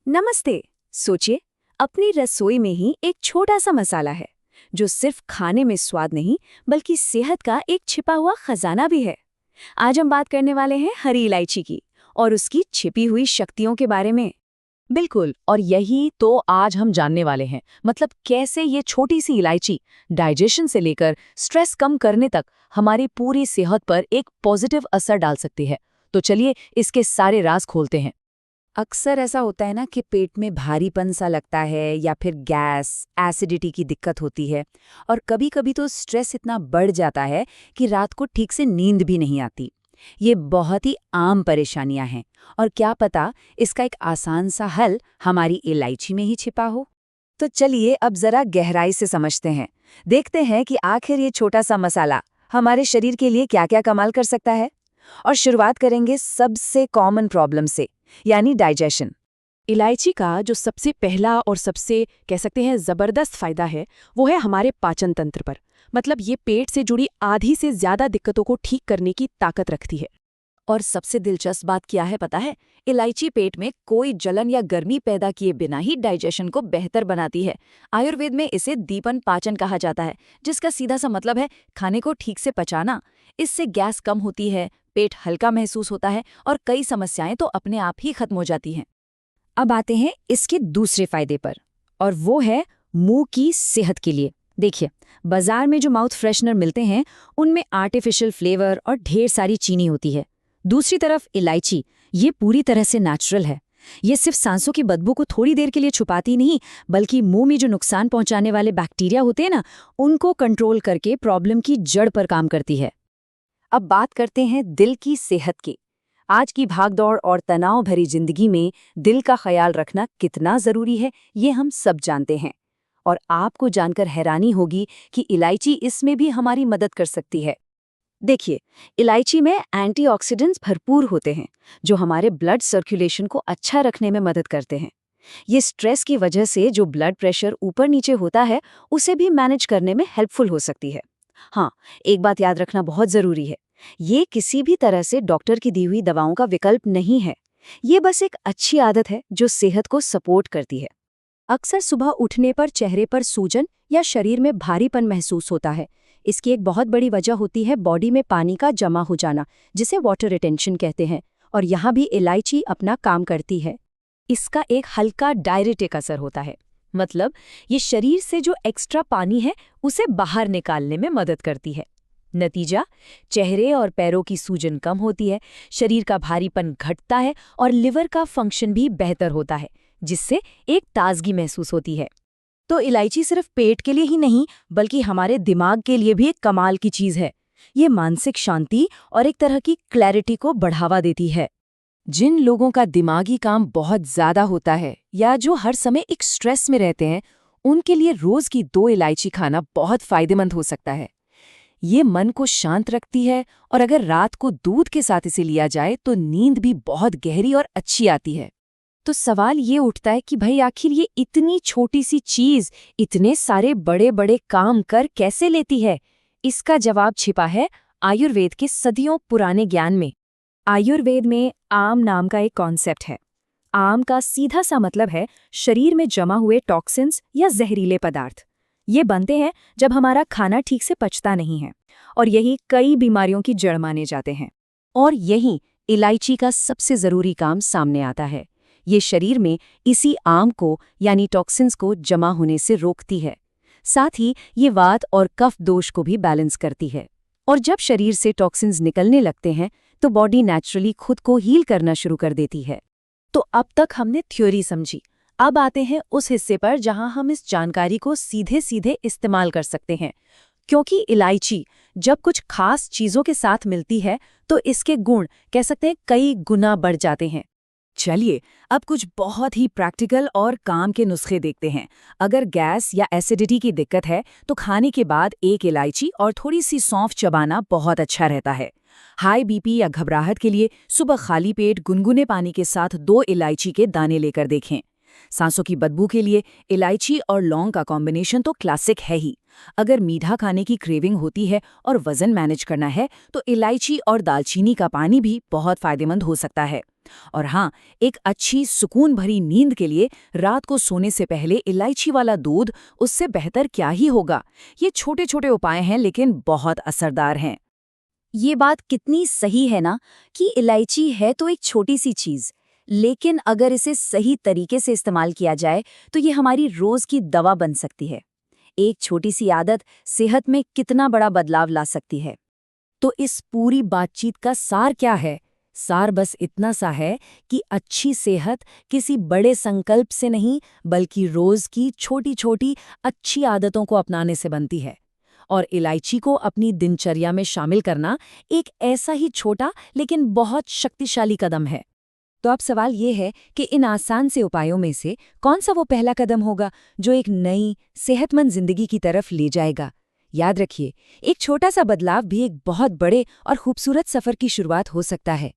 नमस्ते। सोचिए, अपनी रसोई में ही एक छोटा सा मसाला है जो सिर्फ खाने में स्वाद नहीं बल्कि सेहत का एक छिपा हुआ खजाना भी है। आज हम बात करने वाले हैं हरी इलायची की और उसकी छिपी हुई शक्तियों के बारे में। बिल्कुल, और यही तो आज हम जानने वाले हैं। मतलब कैसे ये छोटी सी इलायची डाइजेशन से लेकर स्ट्रेस कम करने तक हमारी पूरी सेहत पर एक पॉजिटिव असर डाल सकती है। तो चलिए इसके सारे राज खोलते हैं। अक्सर ऐसा होता है ना कि पेट में भारीपन सा लगता है या फिर गैस, एसिडिटी की दिक्कत होती है। और कभी-कभी तो स्ट्रेस इतना बढ़ जाता है कि रात को ठीक से नींद भी नहीं आती। ये बहुत ही आम परेशानियां हैं और क्या पता इसका एक आसान सा हल हमारी इलायची में ही छिपा हो। तो चलिए अब जरा गहराई से समझते हैं। देखते हैं कि आखिर ये छोटा सा मसाला हमारे शरीर के लिए क्या-क्या कमाल कर सकता है। और शुरुआत करेंगे सबसे कॉमन प्रॉब्लम से, यानी डाइजेशन। इलायची का जो सबसे पहला और सबसे कह सकते हैं ज़बरदस्त फ़ायदा है, वो है हमारे पाचन तंत्र पर। मतलब ये पेट से जुड़ी आधी से ज़्यादा दिक्कतों को ठीक करने की ताकत रखती है। और सबसे दिलचस्प बात क्या है पता है? इलायची पेट में कोई जलन या गर्मी पैदा किए बिना ही डाइजेशन को बेहतर बनाती है। आयुर्वेद में इसे दीपन पाचन कहा जाता है, जिसका सीधा सा मतलब है खाने को ठीक से पचाना। इससे गैस कम होती है, पेट हल्का महसूस होता है और कई समस्याएं तो अपने आप ही खत्म हो जाती हैं। अब आते हैं इसके दूसरे फायदे पर, और वो है मुंह की सेहत के लिए। देखिए, बाजार में जो माउथ फ्रेशनर मिलते हैं उनमें आर्टिफिशियल फ्लेवर और ढेर सारी चीनी होती है। दूसरी तरफ इलायची, ये पूरी तरह से नेचुरल है। ये सिर्फ सांसों की बदबू को थोड़ी देर के लिए छुपाती नहीं, बल्कि मुंह में जो नुकसान पहुंचाने वाले बैक्टीरिया होते हैं ना, उनको कंट्रोल करके प्रॉब्लम की जड़ पर काम करती है। अब बात करते हैं दिल की सेहत की। आज की भागदौड़ और तनाव भरी जिंदगी में दिल का ख्याल रखना कितना जरूरी है, ये हम सब जानते हैं। और आपको जानकर हैरानी होगी कि इलायची इसमें भी हमारी मदद कर सकती है। देखिए, इलायची में एंटीऑक्सीडेंट्स भरपूर होते हैं जो हमारे ब्लड सर्कुलेशन को अच्छा रखने में मदद करते हैं। ये स्ट्रेस की वजह से जो ब्लड प्रेशर ऊपर नीचे होता है, उसे भी मैनेज करने में हेल्पफुल हो सकती है। हाँ, एक बात याद रखना बहुत जरूरी है। ये किसी भी तरह से डॉक्टर की दी हुई दवाओं का विकल्प नहीं है। ये बस एक अच्छी आदत है जो सेहत को सपोर्ट करती है। अक्सर सुबह उठने पर चेहरे पर सूजन या शरीर में भारीपन महसूस होता है। इसकी एक बहुत बड़ी वजह होती है बॉडी में पानी का जमा हो जाना, जिसे वाटर रिटेंशन कहते हैं। और यहाँ भी इलायची अपना काम करती है। इसका एक हल्का डायरेटिक असर होता है। मतलब ये शरीर से जो एक्स्ट्रा पानी है उसे बाहर निकालने में मदद करती है। नतीजा, चेहरे और पैरों की सूजन कम होती है, शरीर का भारीपन घटता है और लिवर का फंक्शन भी बेहतर होता है, जिससे एक ताजगी महसूस होती है। तो इलायची सिर्फ पेट के लिए ही नहीं बल्कि हमारे दिमाग के लिए भी एक कमाल की चीज है। ये मानसिक शांति और एक तरह की क्लैरिटी को बढ़ावा देती है। जिन लोगों का दिमागी काम बहुत ज्यादा होता है या जो हर समय एक स्ट्रेस में रहते हैं, उनके लिए रोज की 2 इलायची खाना बहुत फायदेमंद हो सकता है। ये मन को शांत रखती है और अगर रात को दूध के साथ इसे लिया जाए तो नींद भी बहुत गहरी और अच्छी आती है। तो सवाल ये उठता है कि भाई आखिर ये इतनी छोटी सी चीज इतने सारे बड़े बड़े काम कर कैसे लेती है? इसका जवाब छिपा है आयुर्वेद के सदियों पुराने ज्ञान में। आयुर्वेद में आम नाम का एक कॉन्सेप्ट है। आम का सीधा सा मतलब है शरीर में जमा हुए टॉक्सिन्स या जहरीले पदार्थ। ये बनते हैं जब हमारा खाना ठीक से पचता नहीं है, और यही कई बीमारियों की जड़ माने जाते हैं। और यही इलायची का सबसे जरूरी काम सामने आता है। ये शरीर में इसी आम को यानी टॉक्सिन्स को जमा होने से रोकती है। साथ ही ये वात और कफ दोष को भी बैलेंस करती है। और जब शरीर से टॉक्सिन्स निकलने लगते हैं तो बॉडी नेचुरली खुद को हील करना शुरू कर देती है। तो अब तक हमने थ्योरी समझी। अब आते हैं उस हिस्से पर जहां हम इस जानकारी को सीधे सीधे इस्तेमाल कर सकते हैं। क्योंकि इलायची जब कुछ खास चीजों के साथ मिलती है तो इसके गुण कह सकते हैं कई गुना बढ़ जाते हैं। चलिए अब कुछ बहुत ही प्रैक्टिकल और काम के नुस्खे देखते हैं। अगर गैस या एसिडिटी की दिक्कत है तो खाने के बाद 1 इलायची और थोड़ी सी सौंफ चबाना बहुत अच्छा रहता है। हाई बीपी या घबराहट के लिए सुबह खाली पेट गुनगुने पानी के साथ 2 इलायची के दाने लेकर देखें। सांसों की बदबू के लिए इलायची और लौंग का कॉम्बिनेशन तो क्लासिक है ही। अगर मीठा खाने की क्रेविंग होती है और वजन मैनेज करना है तो इलायची और दालचीनी का पानी भी बहुत फायदेमंद हो सकता है। और हाँ, एक अच्छी सुकून भरी नींद के लिए रात को सोने से पहले इलायची वाला दूध, उससे बेहतर क्या ही होगा। ये छोटे छोटे उपाय हैं लेकिन बहुत असरदार हैं। ये बात कितनी सही है ना कि इलायची है तो एक छोटी सी चीज, लेकिन अगर इसे सही तरीके से इस्तेमाल किया जाए तो ये हमारी रोज की दवा बन सकती है। एक छोटी सी आदत सेहत में कितना बड़ा बदलाव ला सकती है। तो इस पूरी बातचीत का सार क्या है? सार बस इतना सा है कि अच्छी सेहत किसी बड़े संकल्प से नहीं, बल्कि रोज की छोटी छोटी अच्छी आदतों को अपनाने से बनती है। और इलायची को अपनी दिनचर्या में शामिल करना एक ऐसा ही छोटा लेकिन बहुत शक्तिशाली कदम है। तो अब सवाल ये है कि इन आसान से उपायों में से कौन सा वो पहला कदम होगा जो एक नई सेहतमंद जिंदगी की तरफ ले जाएगा। याद रखिए, एक छोटा सा बदलाव भी एक बहुत बड़े और खूबसूरत सफर की शुरुआत हो सकता है।